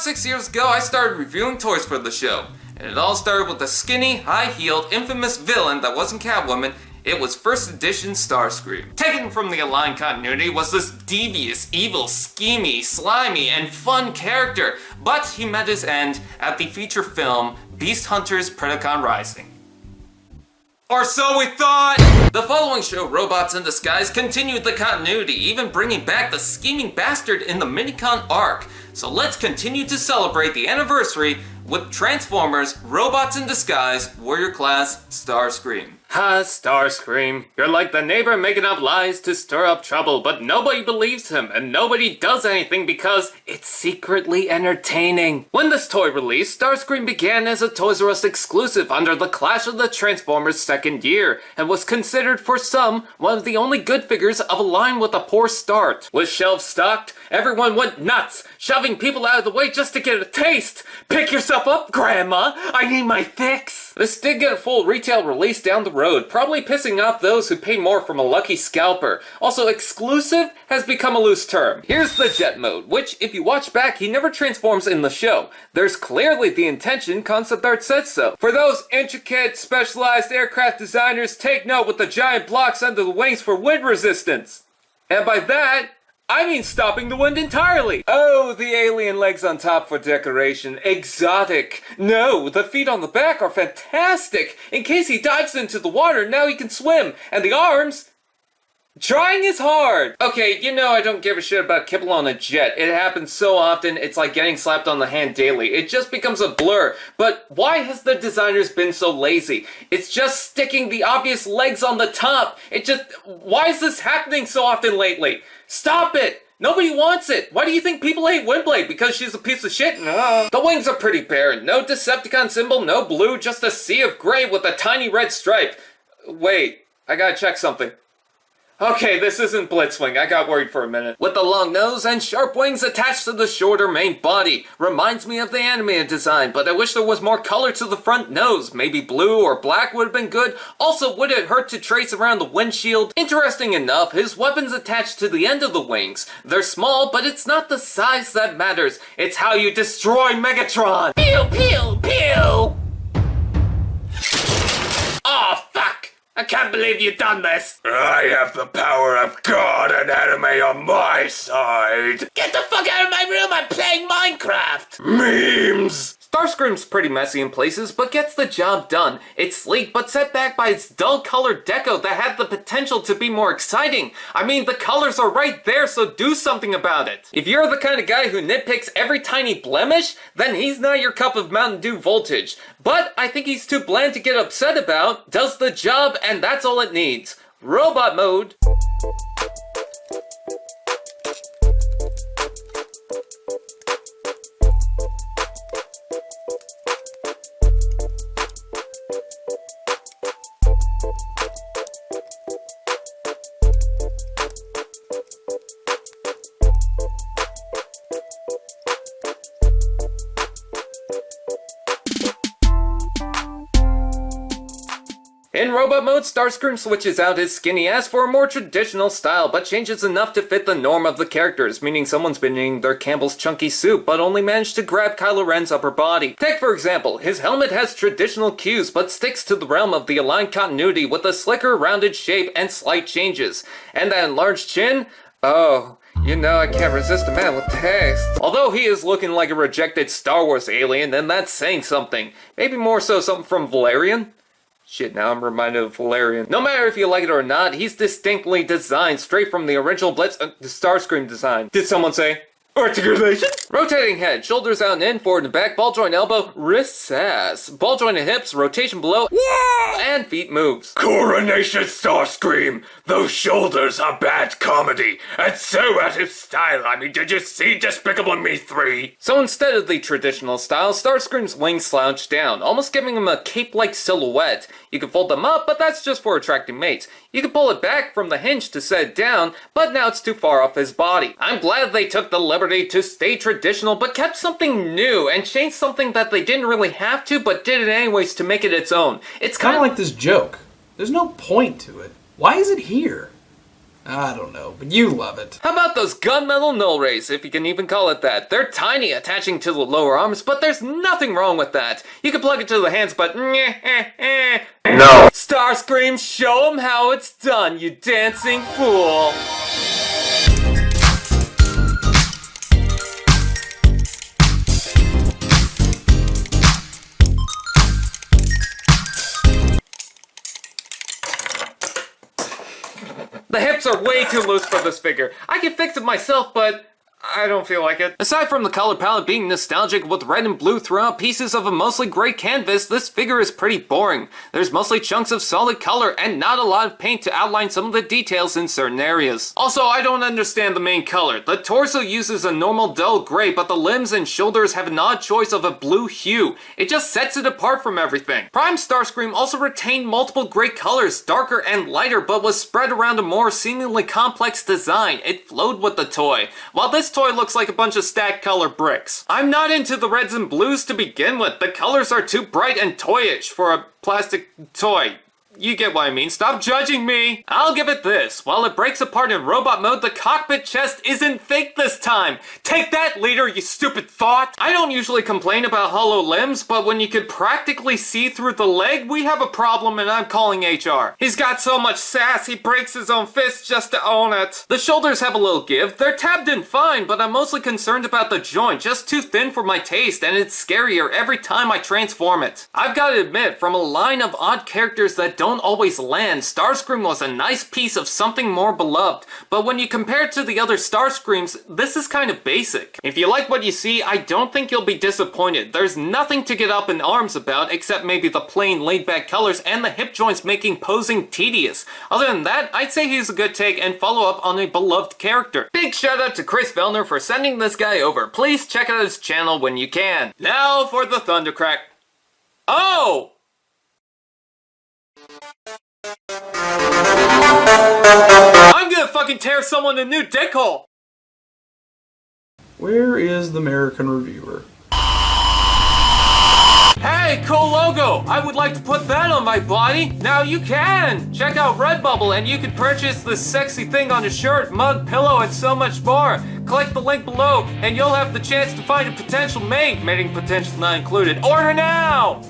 About 6 years ago, I started reviewing toys for the show. And it all started with the skinny, high-heeled, infamous villain that wasn't Catwoman. It was first edition Starscream. Taken from the Aligned continuity was this devious, evil, schemy, slimy, and fun character. But he met his end at the feature film Beast Hunters Predacon Rising. Or so we thought! The following show, Robots in Disguise, continued the continuity, even bringing back the scheming bastard in the Minicon arc. So let's continue to celebrate the anniversary with Transformers, Robots in Disguise, Warrior Class, Starscream. Starscream. You're like the neighbor making up lies to stir up trouble, but nobody believes him, and nobody does anything because it's secretly entertaining. When this toy released, Starscream began as a Toys R Us exclusive under the Clash of the Transformers' second year, and was considered for some one of the only good figures of a line with a poor start. With shelves stocked, everyone went nuts, shoving people out of the way just to get a taste. Pick yourself up, Grandma! I need my fix! This did get a full retail release down the road, probably pissing off those who pay more from a lucky scalper. Also, exclusive has become a loose term. Here's the jet mode, which, if you watch back, he never transforms in the show. There's clearly the intention, concept art says so. For those intricate, specialized aircraft designers, take note with the giant blocks under the wings for wind resistance. And by that, I mean stopping the wind entirely! Oh, the alien legs on top for decoration. Exotic. No, the feet on the back are fantastic! In case he dives into the water, now he can swim. And the arms... trying is hard! Okay, you know I don't give a shit about kibble on a jet. It happens so often, it's like getting slapped on the hand daily. It just becomes a blur. But why has the designers been so lazy? It's just sticking the obvious legs on the top. Why is this happening so often lately? Stop it! Nobody wants it! Why do you think people hate Windblade? Because she's a piece of shit? No. The wings are pretty barren. No Decepticon symbol, no blue, just a sea of gray with a tiny red stripe. Wait, I gotta check something. Okay, this isn't Blitzwing. I got worried for a minute. With the long nose and sharp wings attached to the shorter main body. Reminds me of the animated design, but I wish there was more color to the front nose. Maybe blue or black would have been good. Also, would it hurt to trace around the windshield? Interesting enough, his weapon's attached to the end of the wings. They're small, but it's not the size that matters. It's how you destroy Megatron! Pew, pew, pew! Oh, fuck! I can't believe you've done this! I have the power of God and anime on my side! Get the fuck out of my room, I'm playing Minecraft! Memes! Starscream's pretty messy in places, but gets the job done. It's sleek, but set back by its dull-colored deco that had the potential to be more exciting. I mean, the colors are right there, so do something about it. If you're the kind of guy who nitpicks every tiny blemish, then he's not your cup of Mountain Dew voltage. But I think he's too bland to get upset about, does the job, and that's all it needs. Robot mode. In Robot Mode, Starscream switches out his skinny ass for a more traditional style, but changes enough to fit the norm of the characters, meaning someone's been eating their Campbell's chunky soup, but only managed to grab Kylo Ren's upper body. Take, for example, his helmet has traditional cues, but sticks to the realm of the Aligned continuity with a slicker, rounded shape and slight changes. And that enlarged chin? Oh... you know, I can't resist a man with taste. Although he is looking like a rejected Star Wars alien, then that's saying something. Maybe more so something from Valerian? Shit, now I'm reminded of Valerian. No matter if you like it or not, he's distinctly designed straight from the original the Starscream design. Did someone say? Articulation? Rotating head, shoulders out and in, forward and back, ball joint elbow, wrists ass, ball jointed hips, rotation below, and feet moves. Coronation Starscream! Those shoulders are bad comedy, and so out of style. I mean, did you see Despicable Me 3? So instead of the traditional style, Starscream's wings slouch down, almost giving him a cape-like silhouette. You can fold them up, but that's just for attracting mates. You can pull it back from the hinge to set it down, but now it's too far off his body. I'm glad they took the liberty to stay traditional, but kept something new, and changed something that they didn't really have to, but did it anyways to make it its own. It's kind of like this joke. There's no point to it. Why is it here? I don't know, but you love it. How about those gunmetal null rays, if you can even call it that? They're tiny, attaching to the lower arms, but there's nothing wrong with that. You can plug it to the hands, but No. Starscream, show 'em how it's done, you dancing fool. The hips are way too loose for this figure. I can fix it myself, but I don't feel like it. Aside from the color palette being nostalgic with red and blue throughout pieces of a mostly gray canvas, this figure is pretty boring. There's mostly chunks of solid color and not a lot of paint to outline some of the details in certain areas. Also, I don't understand the main color. The torso uses a normal dull gray, but the limbs and shoulders have an odd choice of a blue hue. It just sets it apart from everything. Prime Starscream also retained multiple gray colors, darker and lighter, but was spread around a more seemingly complex design. It flowed with the toy. While this toy looks like a bunch of stacked color bricks. I'm not into the reds and blues to begin with. The colors are too bright and toyish for a plastic toy. You get what I mean. Stop judging me. I'll give it this. While it breaks apart in robot mode, the cockpit chest isn't fake this time. Take that, leader, you stupid thought. I don't usually complain about hollow limbs, but when you could practically see through the leg, we have a problem and I'm calling HR. He's got so much sass, he breaks his own fist just to own it. The shoulders have a little give. They're tabbed in fine, but I'm mostly concerned about the joint. Just too thin for my taste, and it's scarier every time I transform it. I've got to admit, from a line of odd characters that don't always land, Starscream was a nice piece of something more beloved, but when you compare it to the other Starscreams, this is kind of basic. If you like what you see, I don't think you'll be disappointed. There's nothing to get up in arms about, except maybe the plain laid-back colors and the hip joints making posing tedious. Other than that, I'd say he's a good take and follow up on a beloved character. Big shout out to Chris Vellner for sending this guy over. Please check out his channel when you can. Now for the Thundercrack. Oh! I'm gonna fucking tear someone a new dick hole! Where is the American Reviewer? Hey, cool logo! I would like to put that on my body! Now you can! Check out Redbubble and you can purchase this sexy thing on a shirt, mug, pillow, and so much more. Click the link below and you'll have the chance to find a potential mate, mating potential not included. Order now!